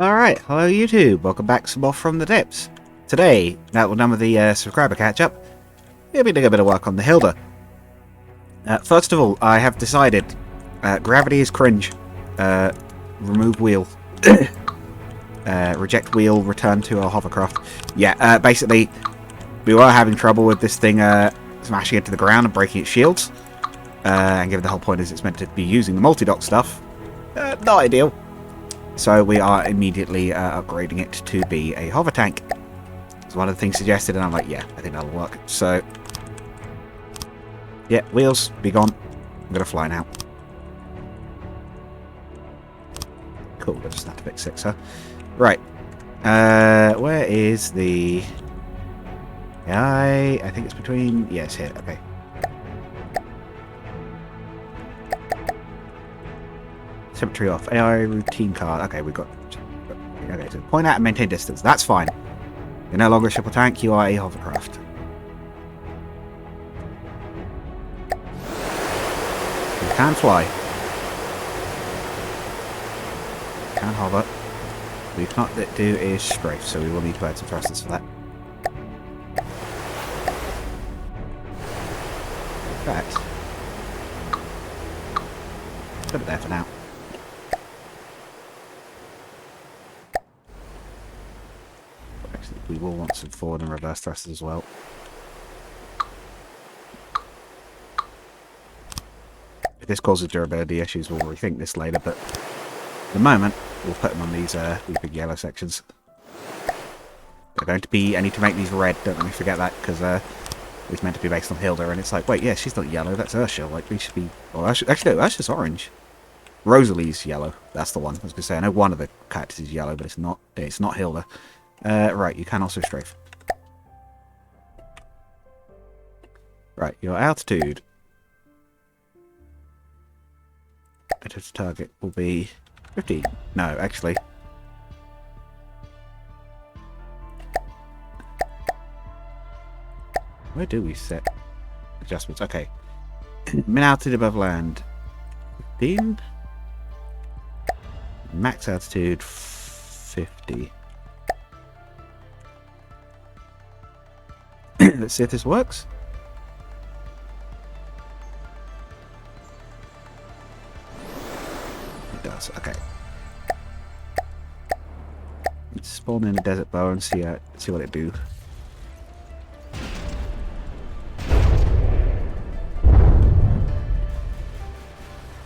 Alright, hello YouTube, welcome back some more from the depths. Today, now we're done with the subscriber catch-up, we'll be doing a bit of work on the Hilda. First of all, I have decided, gravity is cringe, remove wheel, reject wheel, return to our hovercraft. Yeah, basically, we were having trouble with this thing smashing into the ground and breaking its shields, and given the whole point is it's meant to be using the multi-dock stuff, not ideal. So we are immediately upgrading it to be a hover tank. It's one of the things suggested, and I'm like, yeah, I think that'll work. So, yeah, wheels, be gone. I'm going to fly now. Cool, we'll just have to fix 6, huh? Right. Where is the... I think it's between... Yes, here, okay. Cemetery off. AI routine card. Okay, we've got... Okay, so point out and maintain distance. That's fine. You're no longer a shuttle tank, you are a hovercraft. You can fly. You can hover. What you cannot do is strafe, so we will need to add some thrusters for that. In fact, put it there for now. We will want some forward and reverse thrusters as well. If this causes durability issues, we'll rethink this later, but at the moment, we'll put them on these big yellow sections. They're going to be... I need to make these red, don't let me forget that, because it's meant to be based on Hilda, and it's like, wait, yeah, she's not yellow, that's Ursula, like, we should be... Well, actually, no, Ursula's orange. Rosalie's yellow, that's the one. I was going to say, I know one of the characters is yellow, but it's not Hilda. Right, you can also strafe. Right, your altitude at its target will be 50. No, actually. Where do we set adjustments? Okay. Min altitude above land 15. Max altitude 50. Let's see if this works. It does, okay. Let's spawn in a desert bow and see what it do.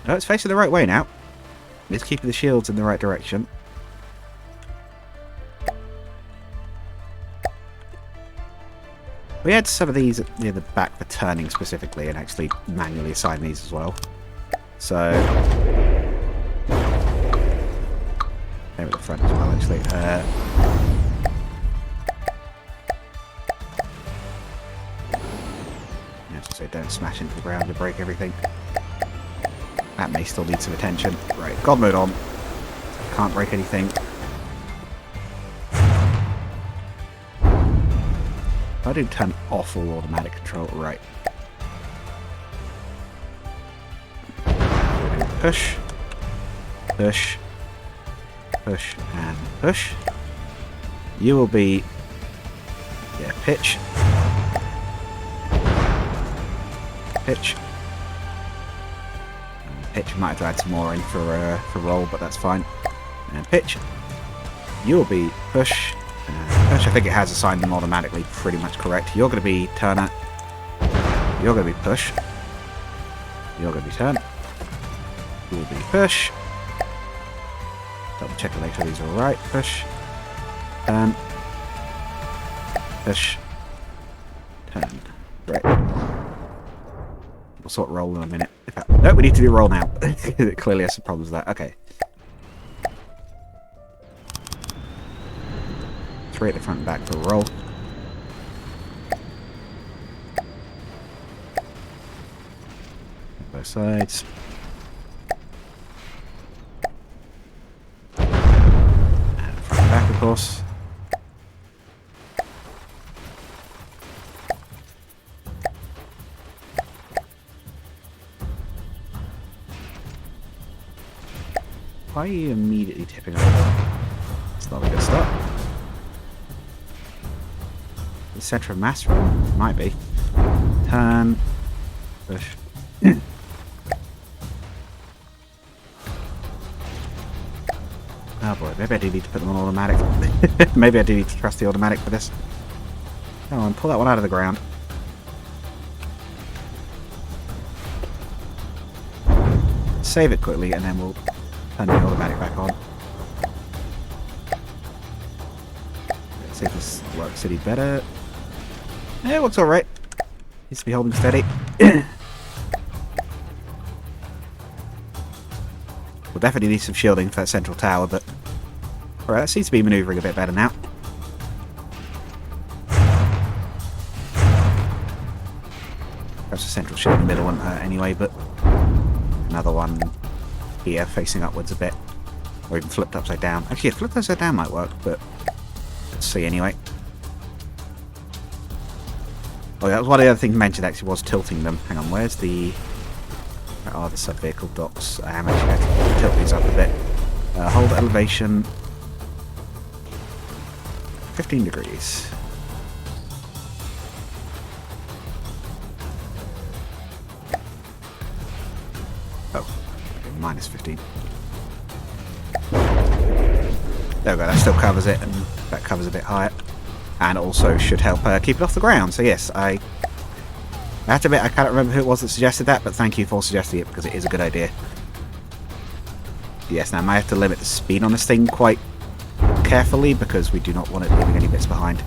Oh, it's facing the right way now. It's keeping the shields in the right direction. We had some of these near the back for turning specifically, and actually manually assign these as well. So, maybe the front as well, actually. So don't smash into the ground to break everything. That may still need some attention. Right, God mode on. Can't break anything. I do turn off all automatic control, right. Push, push, push, and push. You will be, yeah, pitch, pitch, pitch. Might have to add some more in for roll, but that's fine. And pitch. You will be push. Push, I think it has assigned them automatically pretty much correct. You're going to be turner. You're going to be push. You're going to be turn. You will be push. Double check to make sure these are alright. Push. Turn. Push. Turn. Right. We'll sort roll in a minute. No, we need to do roll now. It clearly has some problems with that. Okay. 3 at the front and back for a roll. Both sides. And front and back, of course. Why are you immediately tipping over? It's not a good start. The centre of mass might be. Turn. Push. Oh boy, maybe I do need to put them on automatic. Maybe I do need to trust the automatic for this. Come on, pull that one out of the ground. Save it quickly and then we'll turn the automatic back on. Let's see if this works any better. Yeah, it looks alright. Needs to be holding steady. We'll definitely need some shielding for that central tower, but alright, that seems to be manoeuvring a bit better now. Perhaps a central shield in the middle won't hurt anyway, but another one here facing upwards a bit. Or even flipped upside down. Actually, flipped upside down might work, but let's see anyway. Oh, that was one of the other things mentioned actually, was tilting them. Hang on, where's the... Where are the sub-vehicle docks? I am actually going to tilt these up a bit. Hold elevation 15 degrees. Oh, okay, minus 15. There we go, that still covers it, and that covers a bit higher. And also should help keep it off the ground. So yes, I have to admit I cannot remember who it was that suggested that, but thank you for suggesting it because it is a good idea. Yes, now I might have to limit the speed on this thing quite carefully because we do not want it leaving any bits behind.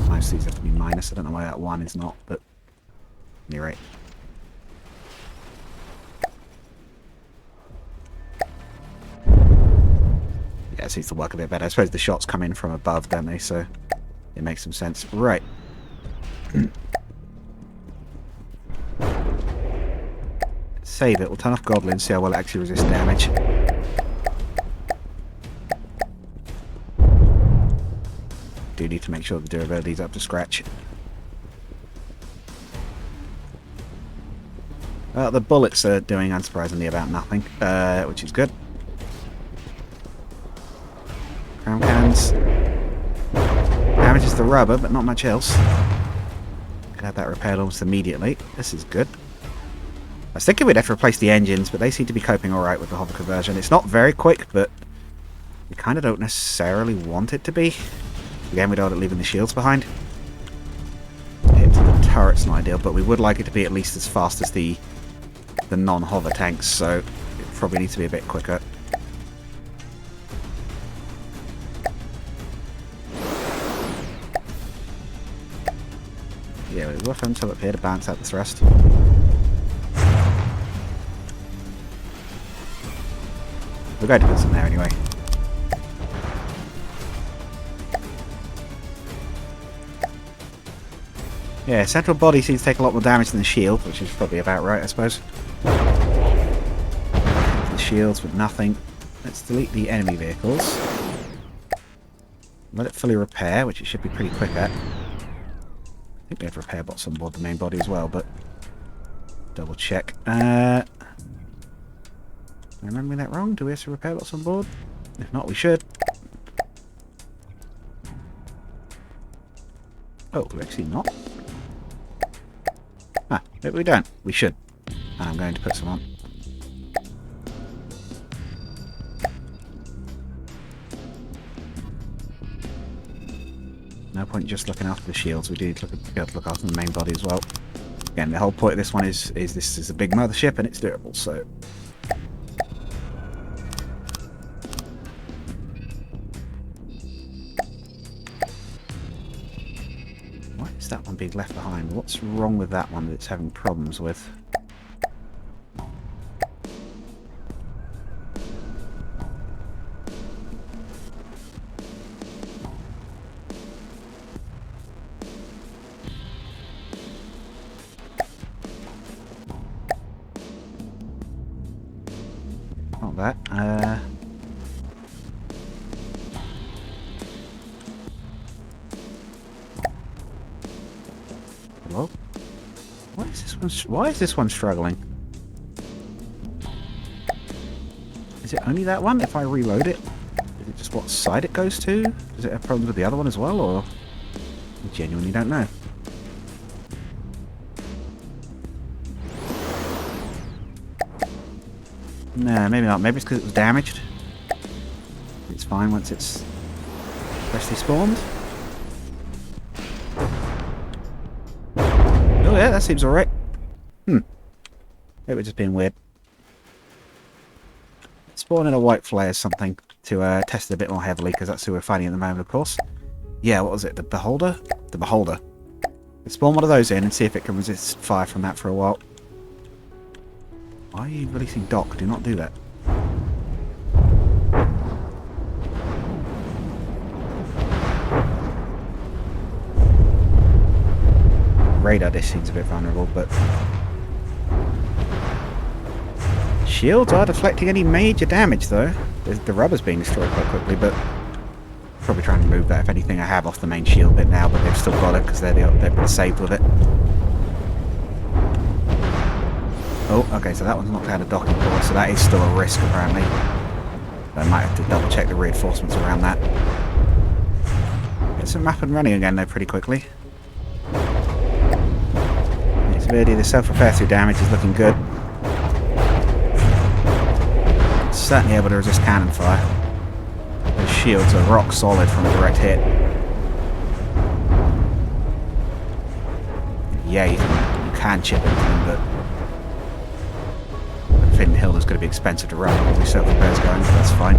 Most of these have to be minus. I don't know why that one is not, but you're right. Yeah, it seems to work a bit better. I suppose the shots come in from above, don't they? So it makes some sense. Right. Save it. We'll turn off Goblin, see how well it actually resists damage. Do need to make sure the durability is up to scratch. The bullets are doing unsurprisingly about nothing, which is good. Crown cannons damages the rubber, but not much else. Can have that repaired almost immediately. This is good. I was thinking we'd have to replace the engines, but they seem to be coping alright with the hover conversion. It's not very quick, but we kind of don't necessarily want it to be. Again, we don't want it leaving the shields behind. Hit to the turret's not ideal, but we would like it to be at least as fast as the non-hover tanks, so it probably needs to be a bit quicker. Yeah, we've got until up here to balance out the thrust. We're going to put some there anyway. Yeah, central body seems to take a lot more damage than the shield, which is probably about right, I suppose. The shields with nothing. Let's delete the enemy vehicles. Let it fully repair, which it should be pretty quick at. I think we have repair bots on board the main body as well, but double check. Am I remembering that wrong? Do we have to repair bots on board? If not, we should. Oh, we're actually not. Ah, maybe we don't. We should. And I'm going to put some on. No point just looking after the shields. We do need to look after the main body as well. Again, the whole point of this one is this is a big mothership and it's durable, so... Why is that one being left behind? What's wrong with that one that it's having problems with? Not that. Hello? Why is this one struggling? Is it only that one? If I reload it, is it just what side it goes to? Does it have problems with the other one as well, or I genuinely don't know. No, maybe not. Maybe it's because it was damaged. It's fine once it's freshly spawned. Oh yeah, that seems alright. Maybe we're just being weird. Spawn in a white flare something to test it a bit more heavily, because that's who we're fighting at the moment, of course. Yeah, what was it? The Beholder? The Beholder. Let's spawn one of those in and see if it can resist fire from that for a while. Why are you releasing Doc? Do not do that. Radar dish seems a bit vulnerable, but shields are deflecting any major damage, though. The rubber's being destroyed quite quickly, but probably trying to remove that if anything. I have off the main shield bit now, but they've still got it because they've been saved with it. Oh, okay, so that one's knocked out a docking port, so that is still a risk apparently. I might have to double check the reinforcements around that. Get some map and running again though pretty quickly. Severity of the self-repair through damage is looking good. Certainly able to resist cannon fire. Those shields are rock solid from a direct hit. Yeah, you can chip into them, but I think Hilda's going to be expensive to run with these self-repairs going, but that's fine.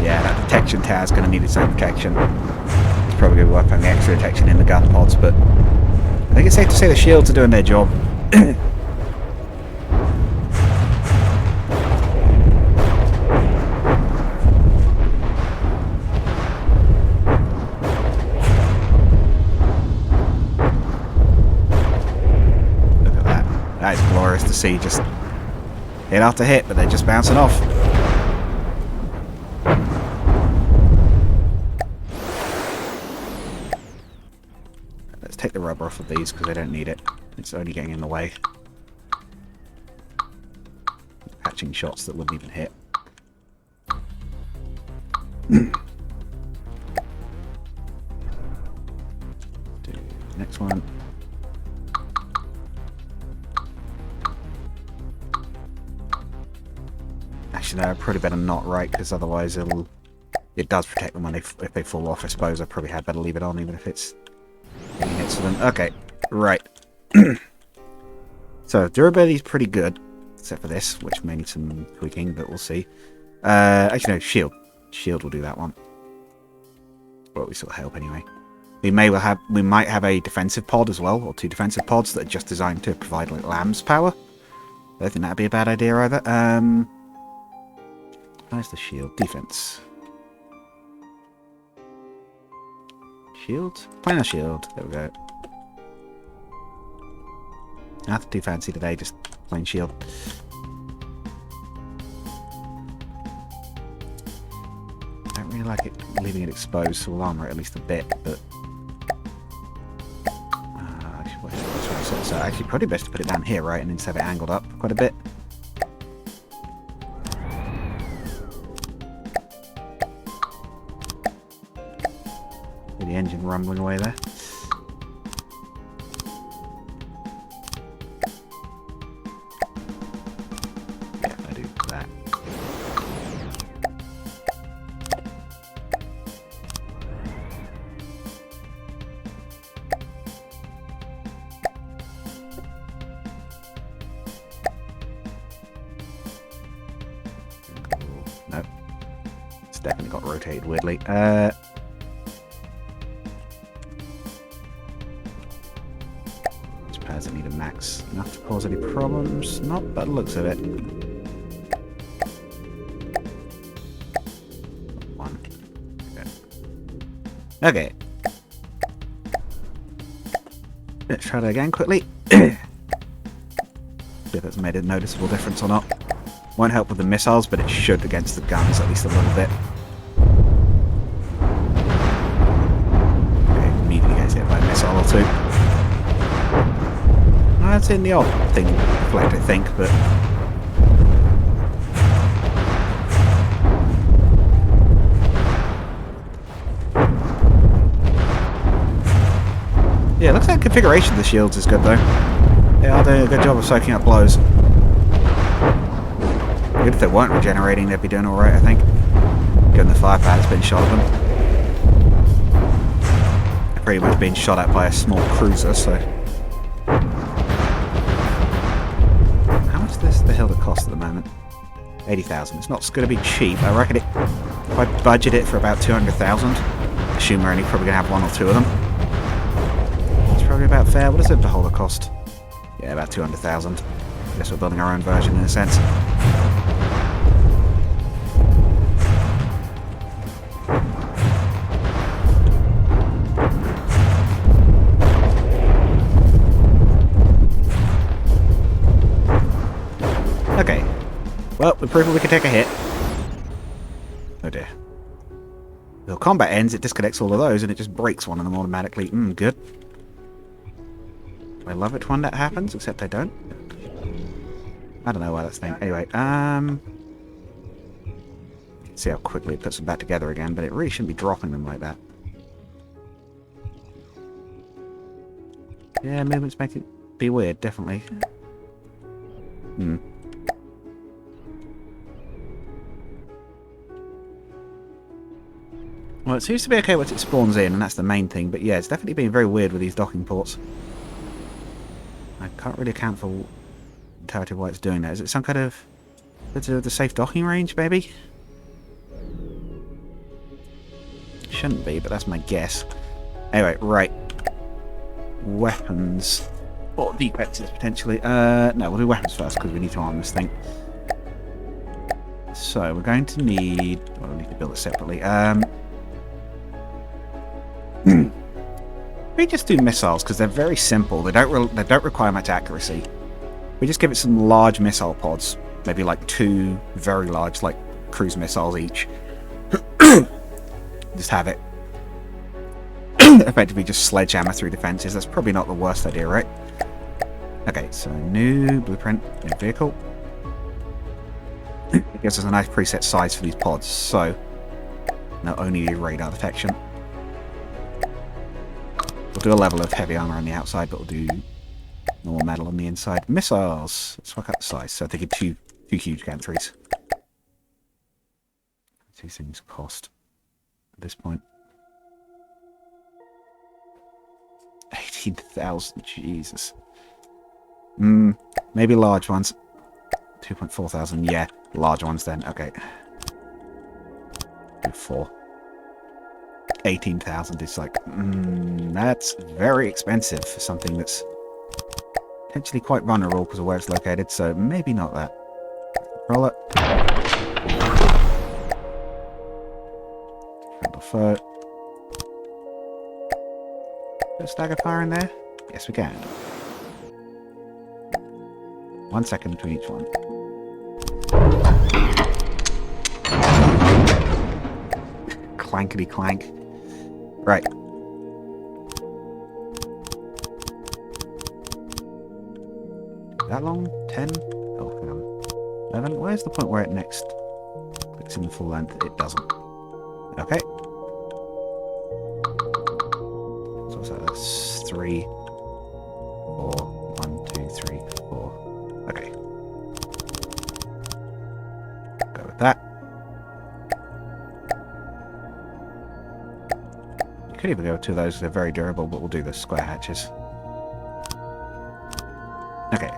Yeah, that detection tower is going to need its own detection. It's probably going to work on the extra detection in the gun pods, but I think it's safe to say the shields are doing their job. That is glorious to see, just hit after hit, but they're just bouncing off. Let's take the rubber off of these because they don't need it. It's only getting in the way. Catching shots that wouldn't even hit. Next one. Actually, no, I probably better not, right? Because otherwise it does protect them when if they fall off. I suppose I probably had better leave it on, even if it's getting hits to them. Okay, right. So durability is pretty good, except for this, which may need some tweaking, but we'll see. Actually, no, shield. Shield will do that one. Well, we sort of help anyway. We might have a defensive pod as well, or 2 defensive pods that are just designed to provide like lamb's power. I don't think that'd be a bad idea either. Where's the shield? Defense. Shield? Planar shield. There we go. Nothing too fancy today, just plain shield. I don't really like it leaving it exposed, so we'll armor it at least a bit, but actually probably best to put it down here, right, and then have it angled up quite a bit. Hear the engine rumbling away there. Yeah, I do that. Nope. It's definitely got rotated weirdly. Doesn't need a max enough to cause any problems. Not by the looks of it. One. Okay. Let's try that again quickly. See if it's made a noticeable difference or not. Won't help with the missiles, but it should against the guns at least a little bit. Okay, immediately gets hit by a missile or two. haven't seen the odd thing reflect, I think, but... Yeah, looks like the configuration of the shields is good, though. They are doing a good job of soaking up blows. Even if they weren't regenerating, they'd be doing alright, I think. Given the firepower's been shot at them. They're pretty much being shot at by a small cruiser, so... How much does the Hilda cost at the moment? 80,000. It's not going to be cheap. I reckon if I budget it for about 200,000, assume we're only probably going to have one or two of them. It's probably about fair. What does the Beholder cost? Yeah, about 200,000. Guess we're building our own version in a sense. Okay. Well, we've proven we can take a hit. Oh dear. When combat ends, it disconnects all of those and it just breaks one of them automatically. Good. I love it when that happens, except I don't. I don't know why that's the thing. Anyway, see how quickly it puts them back together again, but it really shouldn't be dropping them like that. Yeah, movements make it be weird, definitely. Well, it seems to be okay once it spawns in, and that's the main thing, but yeah, it's definitely been very weird with these docking ports. I can't really account for entirely why it's doing that. Is it some kind of... the safe docking range, maybe? Shouldn't be, but that's my guess. Anyway, right. Weapons. Or defenses, potentially. No, we'll do weapons first, because we need to arm this thing. So, we're going to need... well, we need to build it separately. We just do missiles because they're very simple. They don't require much accuracy. We just give it some large missile pods, maybe like 2 very large, like cruise missiles each. Just have it effectively just sledgehammer through defenses. That's probably not the worst idea, right? Okay, so new blueprint, new vehicle. It gives us a nice preset size for these pods, so not only need radar detection. We'll do a level of heavy armor on the outside, but we'll do normal metal on the inside. Missiles! Let's work out the size. So I think two huge gantries. These things cost at this point 18,000. Jesus. Maybe large ones. 2,400. Yeah, large ones then. Okay. Do 4. 18,000 is like, that's very expensive for something that's potentially quite vulnerable because of where it's located, so maybe not that. Roll it. Handle foot. Put a stagger fire in there? Yes, we can. 1 second between each one. Clankety clank. Right. That long? 10? Oh, hang on. 11? Where's the point where it next clicks in the full length? It doesn't. Okay. So what's that? That's 3, 4, 1, 2, 3, 4. Okay. Go with that. Could even go with 2 of those, they're very durable, but we'll do the square hatches. Okay.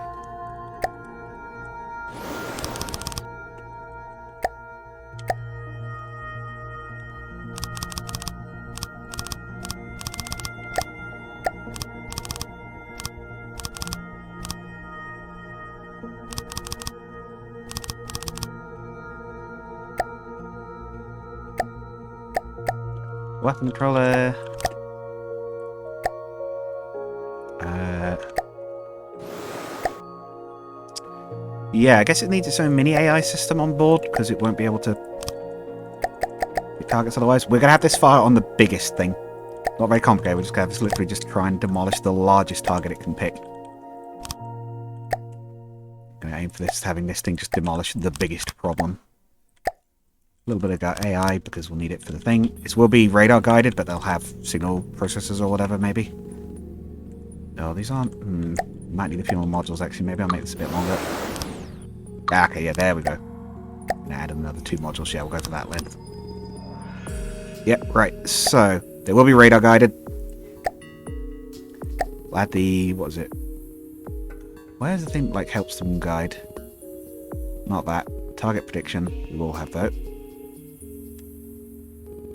Weapon controller. Yeah, I guess it needs its own mini AI system on board because it won't be able to hit targets otherwise. We're going to have this fire on the biggest thing. Not very complicated, we're just going to have this literally just try and demolish the largest target it can pick. going to aim for this, having this thing just demolish the biggest problem. A little bit of AI, because we'll need it for the thing. This will be radar guided, but they'll have signal processors or whatever, maybe. No, these aren't... might need a few more modules, actually. Maybe I'll make this a bit longer. Ah, okay, yeah, there we go. Add another 2 modules. Yeah, we'll go for that length. Yep, right. So, they will be radar guided. We'll add the... what is it? Where's the thing that, like, helps them guide? Not that. Target prediction. We will have that.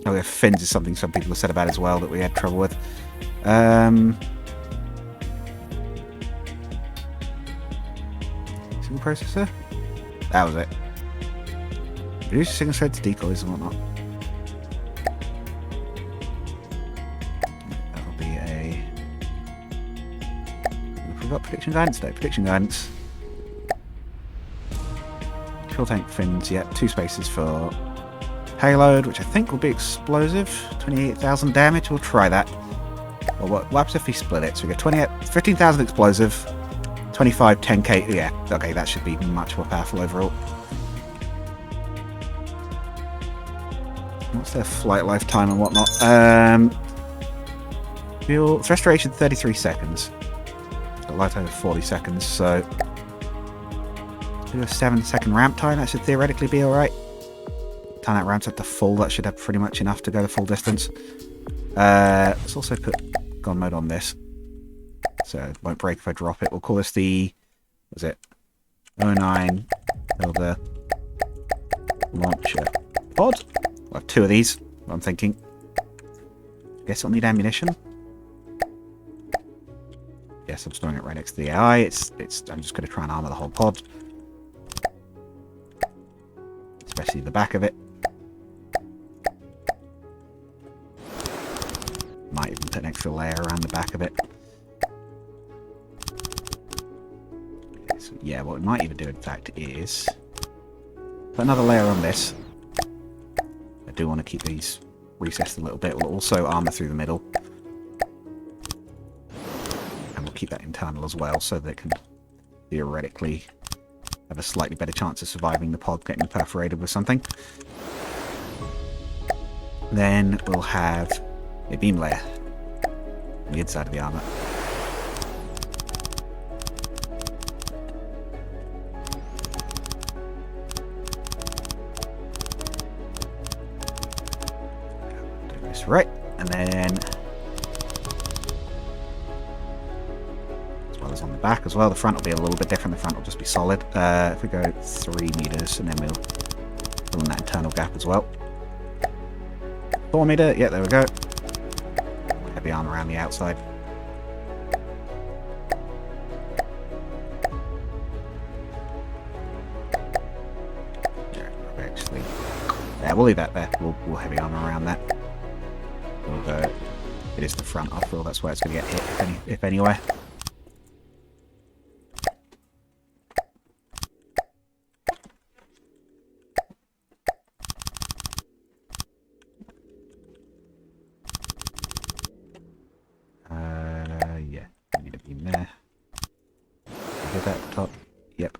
Oh, yeah, fins is something some people have said about as well that we had trouble with. Signal processor? That was it. Reduce signal strength to decoys and whatnot. That'll be a... We've got prediction guidance? No, prediction guidance. Fuel tank fins, yeah, 2 spaces for payload, which I think will be explosive. 28,000 damage, we'll try that. Well, what happens if we split it? So we get 15,000 explosive, 25, 10k, yeah, okay, that should be much more powerful overall. What's their flight lifetime and whatnot? Fuel restoration 33 seconds. A lifetime of 40 seconds, so do a 7-second ramp time. That should theoretically be all right. Time that ramps up to full. That should have pretty much enough to go the full distance. Let's also put gun mode on this, so it won't break if I drop it. We'll call this the, what is it? 09 Hilda launcher pod. We'll have 2 of these, I'm thinking. Guess I'll need ammunition. Yes, I'm storing it right next to the AI. I'm just going to try and armor the whole pod. Especially the back of it. Might even put an extra layer around the back of it. Okay, so yeah, what we might even do, in fact, is put another layer on this. I do want to keep these recessed a little bit. We'll also armor through the middle. And we'll keep that internal as well, so that it can theoretically have a slightly better chance of surviving the pod getting perforated with something. Then we'll have a beam layer on the inside of the armor. Do this right, and then as well as on the back as well. The front will be a little bit different. The front will just be solid. If we go 3 meters, and then we'll fill in that internal gap as well. 4 meter, yeah, there we go. Heavy armor around the outside. Actually, yeah, we'll leave that there. We'll heavy armor around that. Although it is the front after all, that's where it's going to get hit, if anywhere. Yeah, we need a beam there. Get that top. Yep.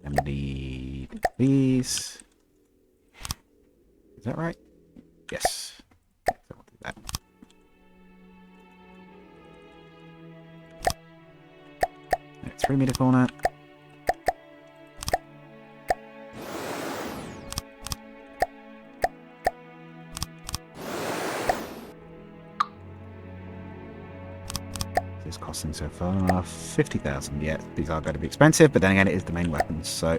And we need these. Is that right? Yes. So we'll do that. Right, 3 meter corner. It's costing so far 50,000. Yeah, these are going to be expensive, but then again, it is the main weapons, so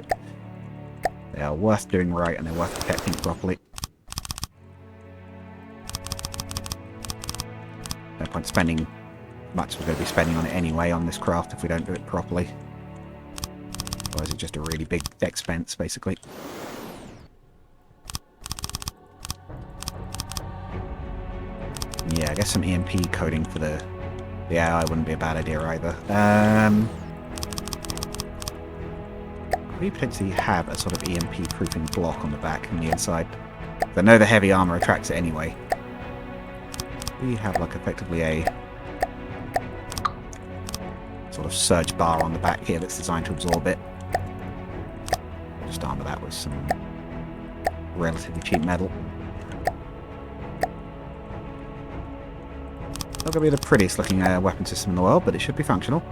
they are worth doing right and they're worth protecting properly. No point spending much we're going to be spending on it anyway on this craft if we don't do it properly. Otherwise, it's just a really big expense, basically. Yeah, I guess some EMP coding for the AI wouldn't be a bad idea either. We potentially have a sort of EMP proofing block on the back and the inside. I know the heavy armor attracts it anyway. We have like effectively a sort of surge bar on the back here that's designed to absorb it. Just armour that with some relatively cheap metal. Not going to be the prettiest looking weapon system in the world, but it should be functional.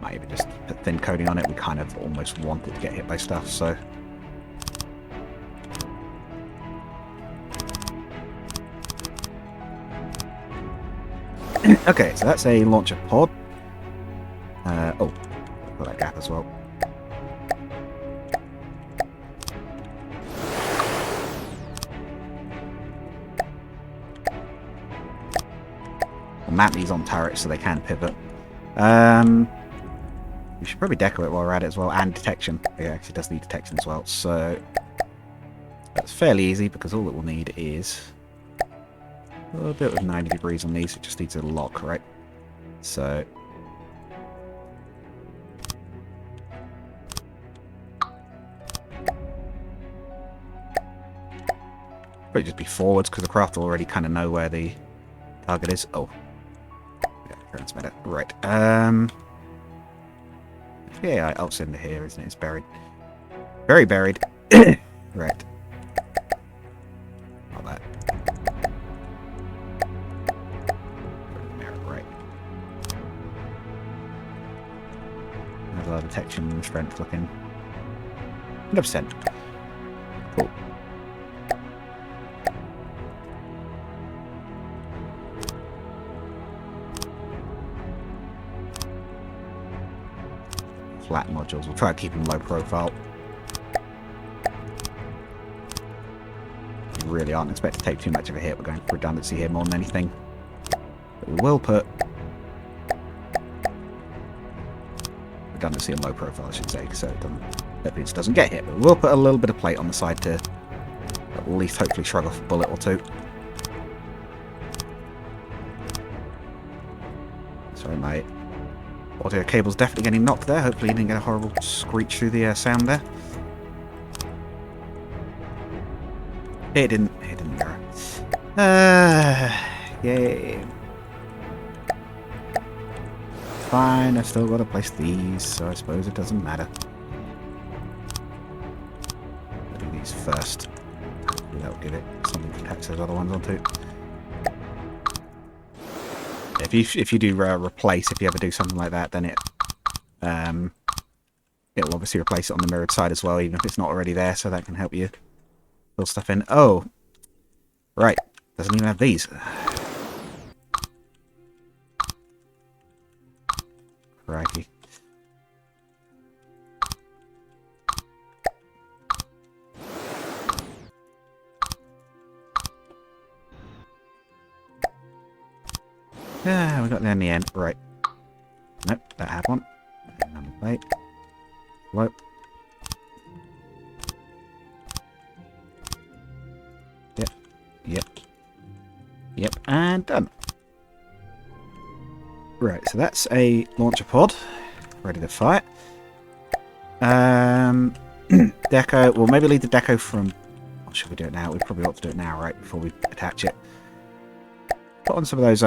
Might even just put thin coating on it. We kind of almost want it to get hit by stuff, so... Okay, so that's a launcher pod. Oh, got that gap as well. We'll mount these on turrets so they can pivot. We should probably deco it while we're at it as well, and detection. It actually does need detection as well, so that's fairly easy because all it will need is a bit of 90 degrees on these. It just needs a lock, right? So probably just be forwards because the craft will already kind of know where the target is. Oh, yeah, transmitter. Right. Yeah, AOTE's into here, isn't it? It's buried. Very buried. Right. Not that. Right. There's a lot of detection and strength looking. 100%. Cool. Flat modules. We'll try to keep them low profile. We really aren't expected to take too much of a hit. We're going for redundancy here more than anything. But we will put redundancy and low profile, I should say, so it doesn't get hit. But we will put a little bit of plate on the side to at least hopefully shrug off a bullet or two. Sorry, mate. Audio cable's definitely getting knocked there. Hopefully you didn't get a horrible screech through the sound there. It didn't mirror. Yay. Fine, I've still got to place these, so I suppose it doesn't matter. I'll do these first. That'll give it something to attach those other ones onto. If you do replace, if you ever do something like that, then it'll obviously replace it on the mirrored side as well, even if it's not already there, so that can help you fill stuff in. Oh, right, doesn't even have these. Crikey. Yeah, we got there in the end. Right. Nope, that had one. Number plate. Nope. Yep. Yep. Yep. And done. Right, so that's a launcher pod. Ready to fire. Deco. We'll maybe leave the deco from... Or should we do it now? We probably ought to do it now, right? Before we attach it. Put on some of those...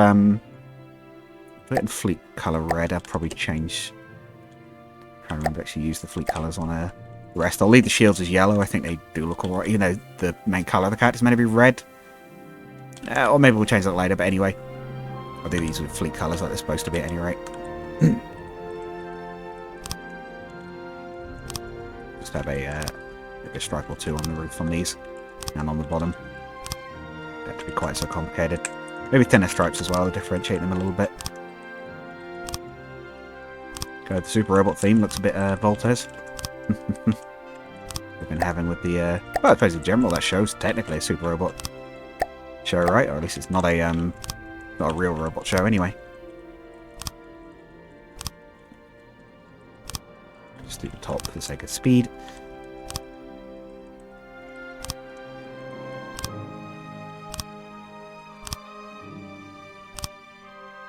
Put it in fleet colour red. I'll probably change... I can't remember to actually use the fleet colours on the rest. I'll leave the shields as yellow. I think they do look alright. You know, the main colour of the character is meant to be red. Or maybe we'll change that later, but anyway. I'll do these with fleet colours like they're supposed to be at any rate. Just have a stripe or two on the roof on these. And on the bottom. Don't have to be quite so complicated. Maybe thinner stripes as well to differentiate them a little bit. Go with the Super Robot theme, looks a bit Volta's. We've been having with the well, I suppose in general that show's technically a Super Robot show, right? Or at least it's not a real robot show anyway. Just do the top for the sake of speed.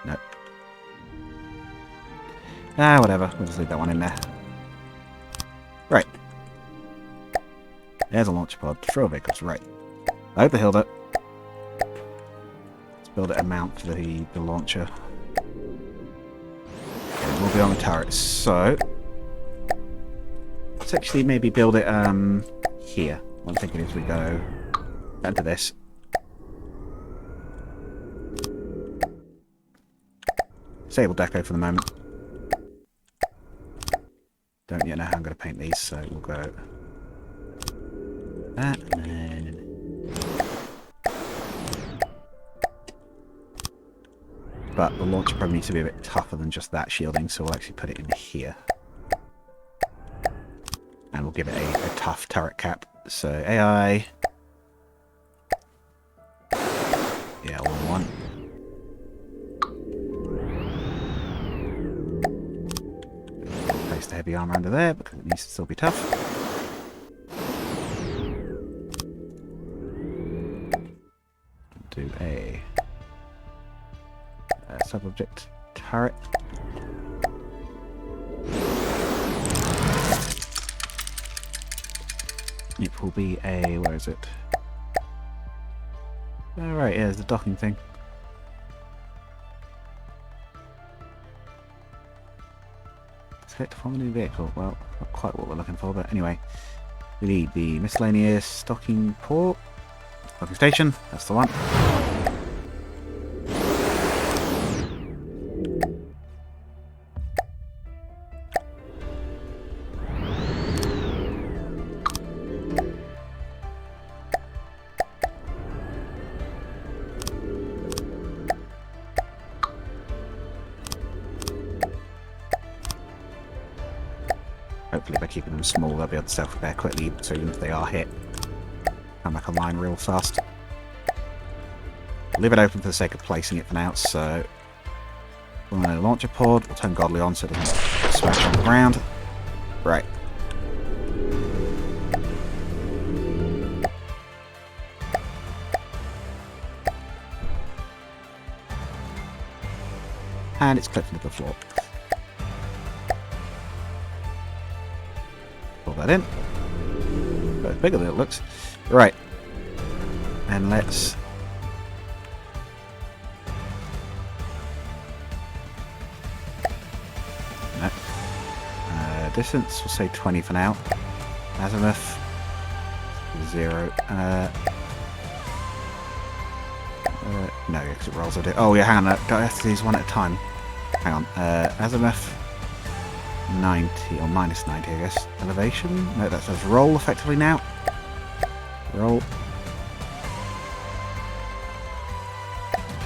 Nope. Whatever. We'll just leave that one in there. Right. There's a launcher pod. Destroy vehicles. Right. Load the Hilda. Let's build it a mount for the launcher. Okay, we'll be on the turrets. So let's actually maybe build it here. What I'm thinking is we go into this. Disable deco for the moment. Don't yet know how I'm going to paint these, so we'll go that and then but the launcher probably needs to be a bit tougher than just that shielding, so we'll actually put it in here. And we'll give it a tough turret cap. So AI. Yeah, all in one. Place the heavy armor under there because it needs to still be tough. Do a sub-object turret. It will be a... where is it? Oh, right, yeah, there's the docking thing. Select to form a new vehicle. Well, not quite what we're looking for, but anyway. We need the miscellaneous docking port. Docking station, that's the one. Hopefully by keeping them small they'll be able to self-repair quickly, so even if they are hit, come back online real fast. We'll leave it open for the sake of placing it for now, so we'll launch a pod, we'll turn Godly on so it doesn't smash on the ground. Right. And it's clipped into the floor. Pull that in. But it's bigger than it looks. Right. And let's... no. Distance, we'll say 20 for now. Azimuth, 0. No, because it rolls. Oh yeah, hang on. Do I have to use one at a time? Hang on. Azimuth, 90 or minus 90, I guess. Elevation. No, that says roll effectively now. Roll.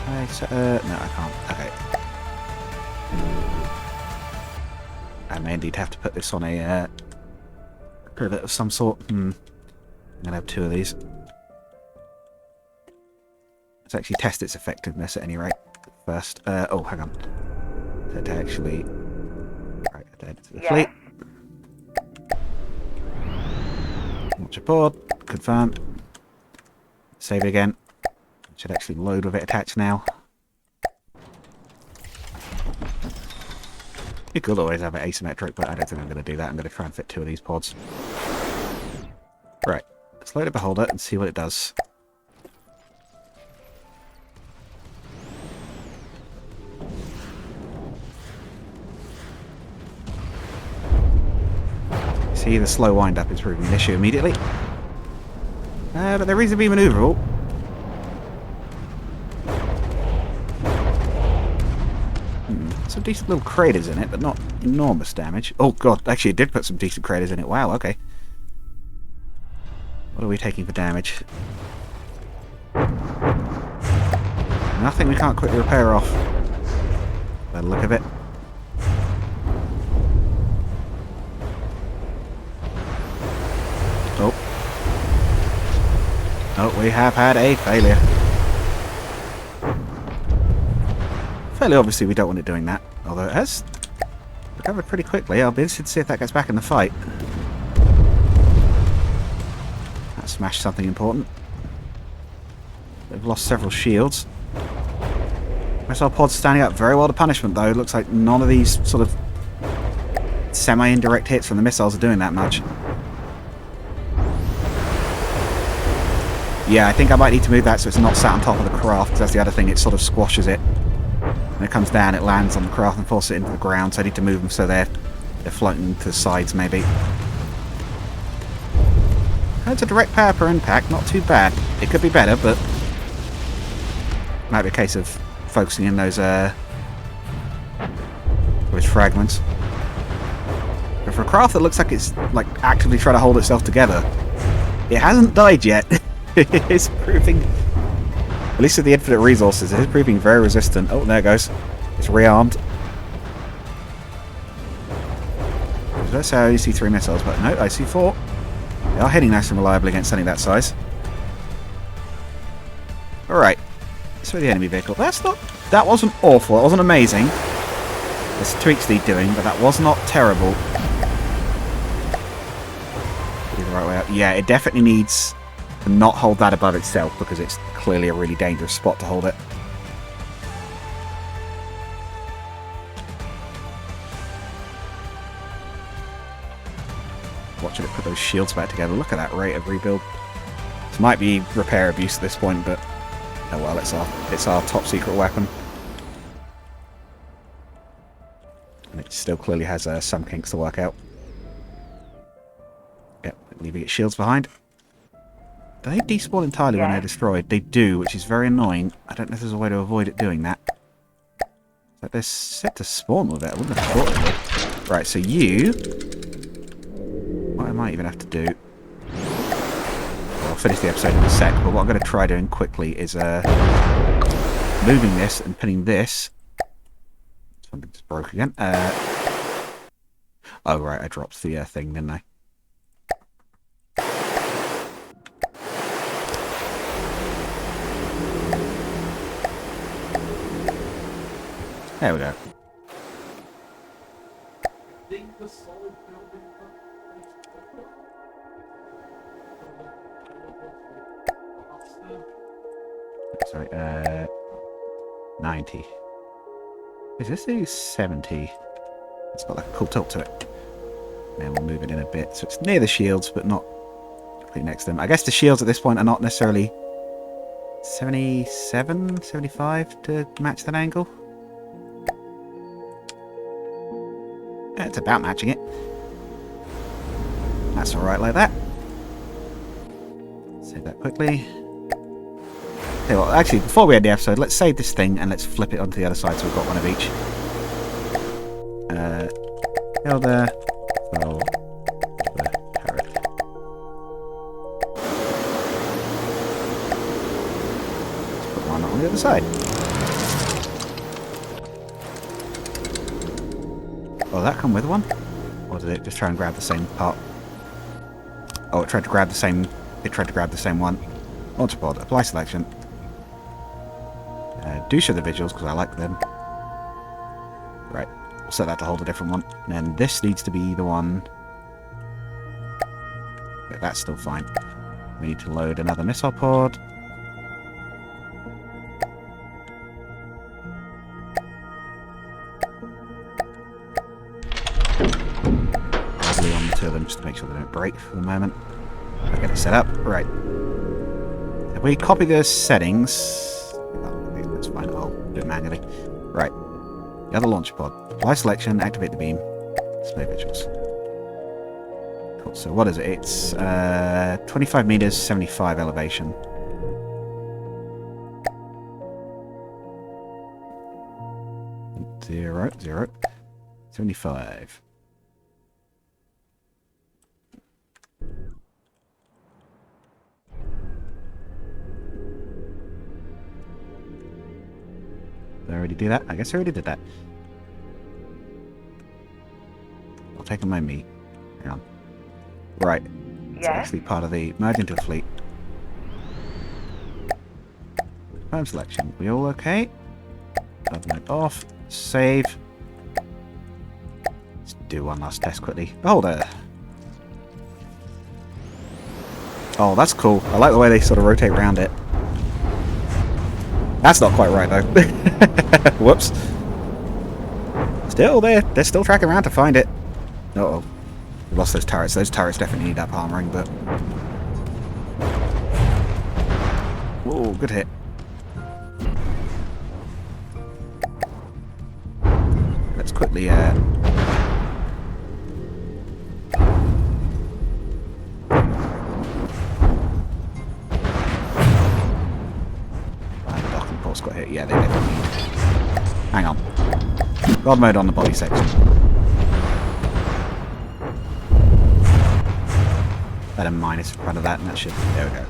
Okay, so, no, I can't. Okay. I may indeed have to put this on a pivot of some sort. I'm gonna have 2 of these. Let's actually test its effectiveness at any rate first. Oh, hang on. To actually... right, add to the fleet. Launch a board. Confirm. Save it again. Should actually load with it attached now. You could always have it asymmetric, but I don't think I'm going to do that. I'm going to try and fit 2 of these pods. Right. Let's load a beholder and see what it does. See, the slow wind-up is proving an issue immediately. But they're reasonably manoeuvrable. Some decent little craters in it, but not enormous damage. Oh god, actually it did put some decent craters in it. Wow, okay. What are we taking for damage? Nothing we can't quickly repair off. By the look of it. Oh. Oh, we have had a failure. Fairly obviously we don't want it doing that, although it has recovered pretty quickly. I'll be interested to see if that gets back in the fight. That smashed something important. They've lost several shields. Missile pod's standing up very well to punishment though. It looks like none of these sort of semi-indirect hits from the missiles are doing that much. Yeah, I think I might need to move that so it's not sat on top of the craft, because that's the other thing, it sort of squashes it. When it comes down, it lands on the craft and forces it into the ground, so I need to move them so they're floating to the sides, maybe. It's a direct power per impact, not too bad. It could be better, but might be a case of focusing in those fragments. But for a craft that looks like it's like actively trying to hold itself together, it hasn't died yet. It's proving, at least with the infinite resources, it is proving very resistant. Oh, there it goes. It's rearmed. Let's say I only see 3 missiles, but no, I see 4. They are hitting nice and reliably against something that size. Alright. So the enemy vehicle. That wasn't awful. It wasn't amazing. There's tweaks need doing, but that was not terrible. The right way out. Yeah, it definitely needs to not hold that above itself, because it's clearly a really dangerous spot to hold it. Watching it put those shields back together. Look at that rate of rebuild. This might be repair abuse at this point, but oh well, it's our top secret weapon. And it still clearly has some kinks to work out. Yep, leaving its shields behind. Do they despawn entirely when they're destroyed? They do, which is very annoying. I don't know if there's a way to avoid it doing that. But they're set to spawn with it. I wouldn't have thought they would. Right, so you... What I might even have to do... Well, I'll finish the episode in a sec, but what I'm going to try doing quickly is moving this and putting this... Something just broke again. Oh, right, I dropped the thing, didn't I? There we go. Sorry, 90. Is this a 70? It's got like a cool tilt to it. Now we'll move it in a bit so it's near the shields, but not completely next to them. I guess the shields at this point are not necessarily 77, 75 to match that angle. It's about matching it. That's alright like that. Save that quickly. Okay, well, actually, before we end the episode, let's save this thing and let's flip it onto the other side so we've got one of each. Hilda, well, the turret. Let's put one on the other side. Oh, did that come with one? Or did it just try and grab the same part? Oh, it tried to grab the same... It tried to grab the same one. Launcher pod. Apply selection. Do show the visuals, because I like them. Right. We'll set that to hold a different one. And then this needs to be the one... Okay, that's still fine. We need to load another missile pod. On the two of them just to make sure they don't break for the moment. I'll get it set up. Right. If we copy the settings... That's fine. I'll do it manually. Right. The other launch pod. Apply selection, activate the beam. Display visuals. Cool. So what is it? It's 25 meters, 75 elevation. Zero, 75. Did I already do that? I guess I already did that. I'll take on my meat. Hang on. Right. It's actually part of the merge into a fleet. Home selection. We all okay? Note off. Save. Let's do one last test quickly. Oh, there. Oh, that's cool. I like the way they sort of rotate around it. That's not quite right, though. Whoops. Still, they're still tracking around to find it. Uh-oh. We lost those turrets. Those turrets definitely need that palm ring, but... Whoa, good hit. Let's quickly docking ports got hit. Yeah, they did. Hang on. God mode on the body section. Better minus in front of that, and that should. There we go.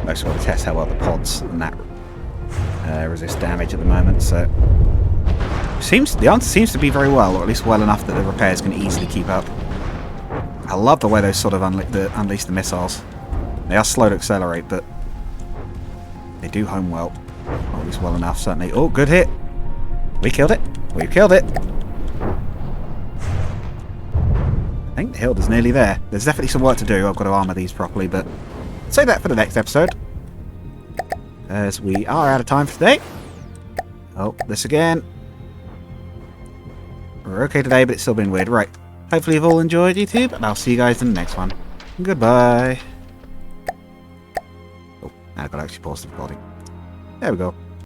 I just want to test how well the pods and that resist damage at the moment. So the answer seems to be very well, or at least well enough that the repairs can easily keep up. I love the way those sort of unleash the missiles. They are slow to accelerate, but they do home well, or at least well enough. Certainly. Oh, good hit. We killed it. We killed it. I think the Hilda's nearly there. There's definitely some work to do. I've got to armour these properly, but I'll save that for the next episode, as we are out of time for today. Oh, this again. We're okay today, but it's still been weird. Right. Hopefully you've all enjoyed, YouTube, and I'll see you guys in the next one. Goodbye. Oh, now I've got to actually pause the recording. There we go.